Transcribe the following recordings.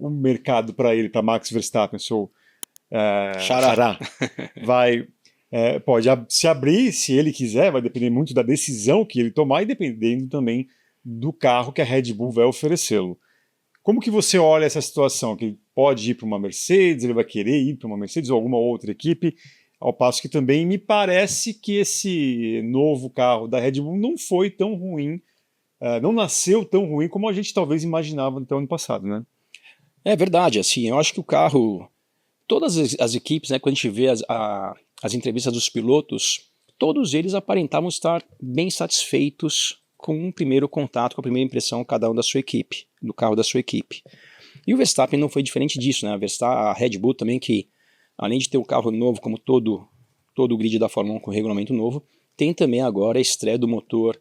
o mercado para ele, para Max Verstappen, seu xará, pode se abrir, se ele quiser, vai depender muito da decisão que ele tomar e dependendo também do carro que a Red Bull vai oferecê-lo. Como que você olha essa situação? Que ele pode ir para uma Mercedes, ele vai querer ir para uma Mercedes ou alguma outra equipe, ao passo que também me parece que esse novo carro da Red Bull não foi tão ruim, não nasceu tão ruim como a gente talvez imaginava até o ano passado, né? É verdade, assim, eu acho que o carro, todas as equipes, né, quando a gente vê as entrevistas dos pilotos, todos eles aparentavam estar bem satisfeitos com um primeiro contato, com a primeira impressão, cada um da sua equipe, do carro da sua equipe. E o Verstappen não foi diferente disso, né? A Red Bull também, que além de ter um carro novo, como todo o grid da Fórmula 1 com regulamento novo, tem também agora a estreia do motor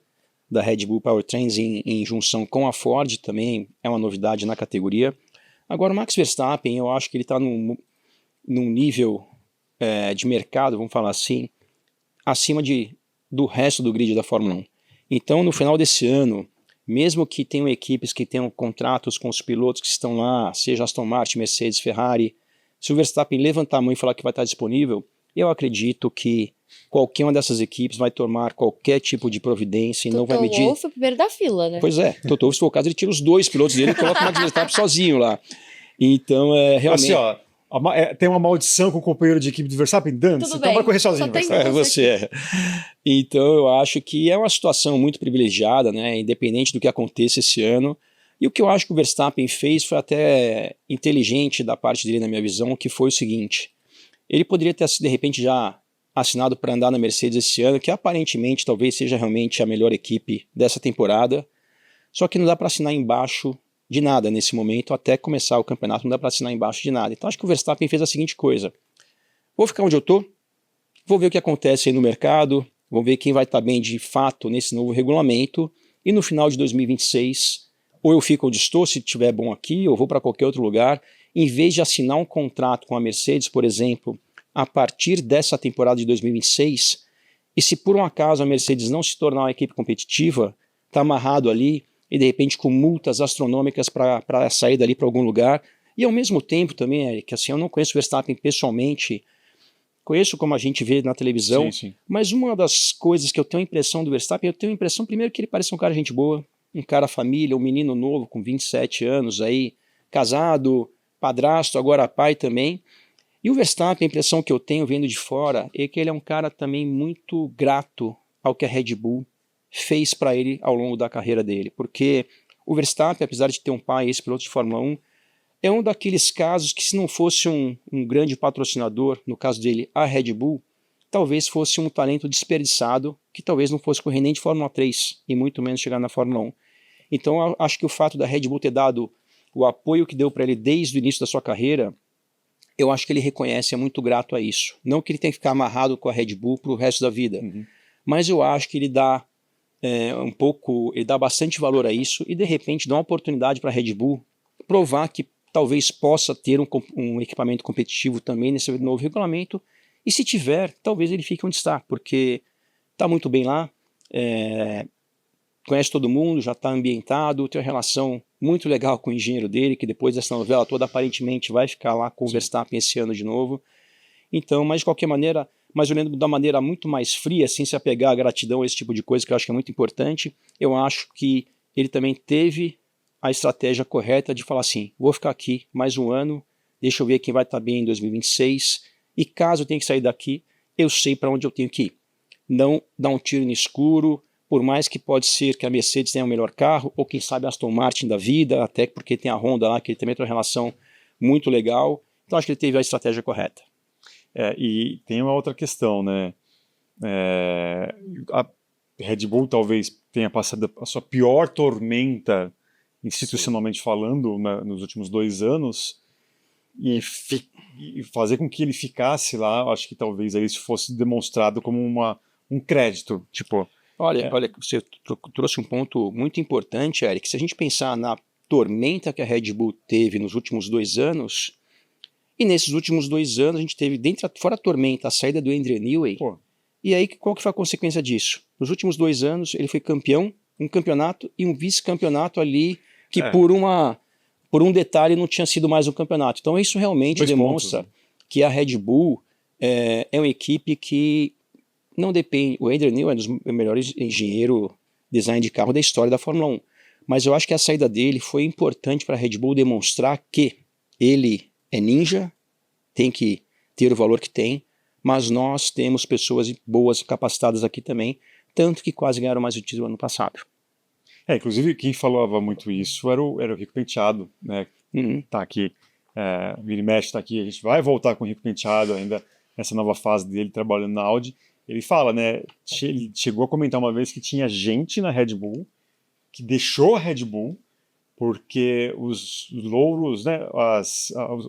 da Red Bull Powertrains em junção com a Ford, também é uma novidade na categoria. Agora o Max Verstappen, eu acho que ele está num nível de mercado, vamos falar assim, acima do resto do grid da Fórmula 1. Então, no final desse ano, mesmo que tenham equipes que tenham contratos com os pilotos que estão lá, seja Aston Martin, Mercedes, Ferrari, se o Verstappen levantar a mão e falar que vai estar disponível, eu acredito que qualquer uma dessas equipes vai tomar qualquer tipo de providência e não vai medir... Toto Wolff é o primeiro da fila, né? Pois é, Toto Wolff, se for o caso, ele tira os 2 pilotos dele e coloca o Max Verstappen sozinho lá. Então, realmente... Assim, tem uma maldição com o companheiro de equipe do Verstappen, dane-se, então vai correr sozinho. Você. Então eu acho que é uma situação muito privilegiada, né, independente do que aconteça esse ano. E o que eu acho que o Verstappen fez foi até inteligente da parte dele, na minha visão, que foi o seguinte: ele poderia ter, de repente, já assinado para andar na Mercedes esse ano, que aparentemente talvez seja realmente a melhor equipe dessa temporada, só que não dá para assinar embaixo de nada nesse momento, até começar o campeonato não dá para assinar embaixo de nada. Então acho que o Verstappen fez a seguinte coisa: vou ficar onde eu tô, vou ver o que acontece aí no mercado, vou ver quem vai estar bem de fato nesse novo regulamento, e no final de 2026, ou eu fico onde estou, se estiver bom aqui, ou vou para qualquer outro lugar, em vez de assinar um contrato com a Mercedes, por exemplo, a partir dessa temporada de 2026, e se por um acaso a Mercedes não se tornar uma equipe competitiva, está amarrado ali, e de repente com multas astronômicas para sair dali para algum lugar. E ao mesmo tempo também, Eric, assim, eu não conheço o Verstappen pessoalmente, conheço como a gente vê na televisão, sim. Mas uma das coisas que eu tenho a impressão do Verstappen, eu tenho a impressão primeiro que ele parece um cara gente boa, um cara família, um menino novo com 27 anos aí, casado, padrasto, agora pai também. E o Verstappen, a impressão que eu tenho vendo de fora é que ele é um cara também muito grato ao que a Red Bull fez para ele ao longo da carreira dele, porque o Verstappen, apesar de ter um pai, esse piloto de Fórmula 1, é um daqueles casos que se não fosse um grande patrocinador, no caso dele a Red Bull, talvez fosse um talento desperdiçado, que talvez não fosse correr nem de Fórmula 3, e muito menos chegar na Fórmula 1. Então eu acho que o fato da Red Bull ter dado o apoio que deu para ele desde o início da sua carreira, eu acho que ele reconhece, é muito grato a isso. Não que ele tenha que ficar amarrado com a Red Bull para o resto da vida, mas eu acho que ele dá ele dá bastante valor a isso e de repente dá uma oportunidade para a Red Bull provar que talvez possa ter um equipamento competitivo também nesse novo regulamento, e se tiver, talvez ele fique onde está, porque está muito bem lá, conhece todo mundo, já está ambientado, tem uma relação muito legal com o engenheiro dele, que depois dessa novela toda aparentemente vai ficar lá com o Verstappen esse ano de novo. Então, mas de qualquer maneira, mas olhando da maneira muito mais fria, sem se apegar à gratidão, esse tipo de coisa que eu acho que é muito importante, eu acho que ele também teve a estratégia correta de falar assim: vou ficar aqui mais um ano, deixa eu ver quem vai estar bem em 2026, e caso eu tenha que sair daqui, eu sei para onde eu tenho que ir. Não dar um tiro no escuro, por mais que pode ser que a Mercedes tenha o melhor carro, ou quem sabe a Aston Martin da vida, até porque tem a Honda lá, que ele também tem uma relação muito legal. Então acho que ele teve a estratégia correta. E tem uma outra questão, né? A Red Bull talvez tenha passado a sua pior tormenta, institucionalmente falando, nos últimos 2 anos, e fazer com que ele ficasse lá, acho que talvez isso fosse demonstrado como um crédito, tipo... Olha, você trouxe um ponto muito importante, Eric. Se a gente pensar na tormenta que a Red Bull teve nos últimos 2 anos, e nesses últimos 2 anos a gente teve, fora a tormenta, a saída do Adrian Newey, e aí qual que foi a consequência disso? Nos últimos 2 anos ele foi campeão, um campeonato e um vice-campeonato ali, que por por um detalhe não tinha sido mais um campeonato. Então isso realmente demonstra que a Red Bull é uma equipe que não depende... O Adrian Newey é um dos melhores engenheiros design de carro da história da Fórmula 1. Mas eu acho que a saída dele foi importante para a Red Bull demonstrar que ele é ninja, tem que ter o valor que tem, mas nós temos pessoas boas, capacitadas aqui também, tanto que quase ganharam mais o título ano passado. Inclusive quem falava muito isso era o Rico Penteado, né? Tá aqui, vira e mexe tá aqui, a gente vai voltar com o Rico Penteado ainda nessa nova fase dele trabalhando na Audi. Ele fala, né, ele chegou a comentar uma vez que tinha gente na Red Bull que deixou a Red Bull porque os louros, né,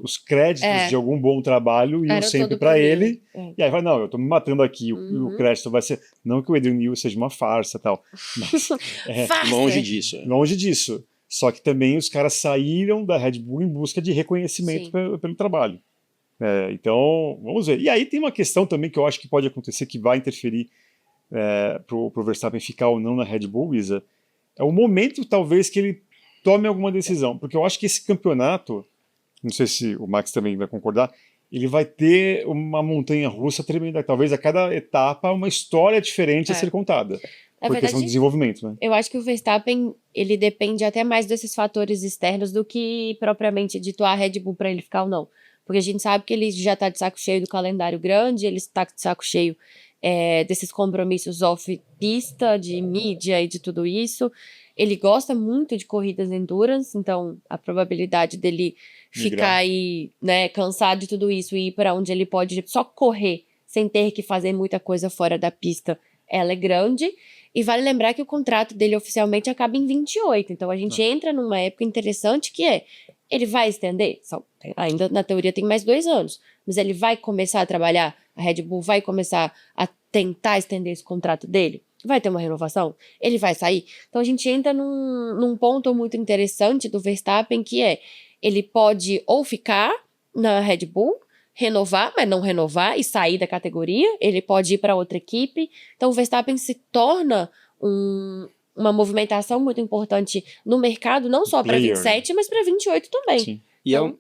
os créditos de algum bom trabalho iam sempre para ele. E aí vai, não, eu tô me matando aqui, o crédito vai ser... Não que o Adrian Newey seja uma farsa e tal, mas longe disso. Longe disso. Só que também os caras saíram da Red Bull em busca de reconhecimento pelo trabalho. Então, vamos ver. E aí tem uma questão também que eu acho que pode acontecer, que vai interferir pro Verstappen ficar ou não na Red Bull, Isa. É o momento, talvez, que ele tome alguma decisão. Porque eu acho que esse campeonato, não sei se o Max também vai concordar, ele vai ter uma montanha-russa tremenda. Talvez a cada etapa uma história diferente a ser contada. Por questão de desenvolvimento, né? Eu acho que o Verstappen, ele depende até mais desses fatores externos do que propriamente dito a Red Bull para ele ficar ou não. Porque a gente sabe que ele já está de saco cheio do calendário grande, ele está de saco cheio desses compromissos off-pista, de mídia e de tudo isso. Ele gosta muito de corridas endurance, então a probabilidade dele ficar aí, né, cansado de tudo isso e ir para onde ele pode só correr, sem ter que fazer muita coisa fora da pista, ela é grande. E vale lembrar que o contrato dele oficialmente acaba em 28, então a gente entra numa época interessante que ele vai estender, ainda na teoria tem mais 2 anos, mas ele vai começar a trabalhar, a Red Bull vai começar a tentar estender esse contrato dele, vai ter uma renovação, ele vai sair. Então a gente entra num ponto muito interessante do Verstappen, que ele pode ou ficar na Red Bull, renovar, mas não renovar e sair da categoria, ele pode ir para outra equipe. Então o Verstappen se torna uma movimentação muito importante no mercado, não só para 27, mas para 28 também. Sim. E então,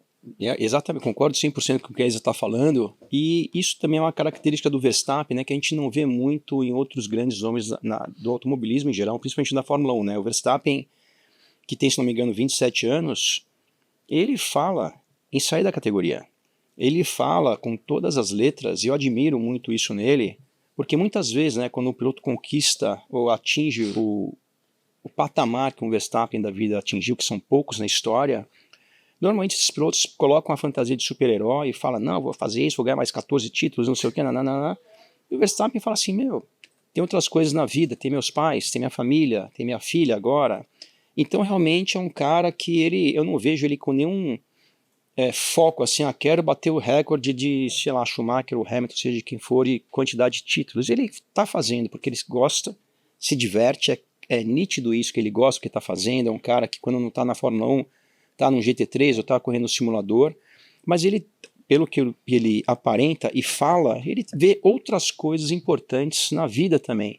exatamente, concordo 100% com o que a Isa está falando, e isso também é uma característica do Verstappen, né, que a gente não vê muito em outros grandes nomes do automobilismo em geral, principalmente na Fórmula 1, né? O Verstappen, que tem, se não me engano, 27 anos, ele fala em sair da categoria. Ele fala com todas as letras, e eu admiro muito isso nele, porque muitas vezes, né, quando o piloto conquista ou atinge o patamar que um Verstappen da vida atingiu, que são poucos na história, normalmente esses pilotos colocam a fantasia de super-herói e falam, não, vou fazer isso, vou ganhar mais 14 títulos, não sei o que, nananana. E o Verstappen fala assim, tem outras coisas na vida, tem meus pais, tem minha família, tem minha filha agora. Então realmente é um cara que eu não vejo ele com nenhum foco assim, quero bater o recorde de, sei lá, Schumacher ou Hamilton, seja de quem for, e quantidade de títulos. Ele está fazendo porque ele gosta, se diverte, é nítido isso que ele gosta do que está fazendo, é um cara que quando não está na Fórmula 1, está no GT3 ou está correndo no simulador, mas ele, pelo que ele aparenta e fala, ele vê outras coisas importantes na vida também.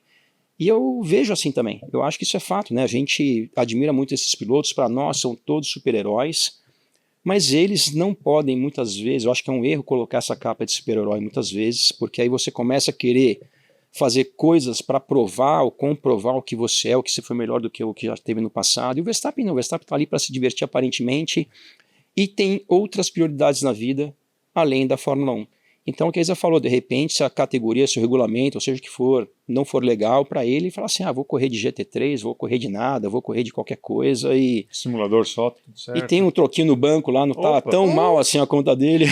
E eu vejo assim também, eu acho que isso é fato, né? A gente admira muito esses pilotos, para nós são todos super-heróis, mas eles não podem muitas vezes, eu acho que é um erro colocar essa capa de super-herói muitas vezes, porque aí você começa a querer fazer coisas para provar ou comprovar o que você é, o que você foi melhor do que o que já teve no passado. E o Verstappen não, o Verstappen está ali para se divertir aparentemente e tem outras prioridades na vida além da Fórmula 1. Então o que a Isa falou, de repente se a categoria, se o regulamento, ou seja o que for, não for legal para ele, fala assim, vou correr de GT3, vou correr de nada, vou correr de qualquer coisa e... Simulador só, tudo certo. E tem um troquinho no banco lá, não tá tão mal assim a conta dele.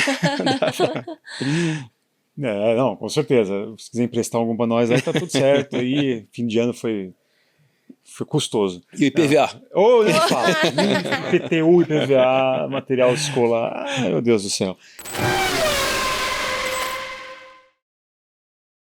Não, com certeza. Se quiser emprestar algum para nós aí, tá tudo certo. Aí, fim de ano foi custoso. E o IPVA? Nem fala. IPTU, IPVA, material escolar. Ai, meu Deus do céu.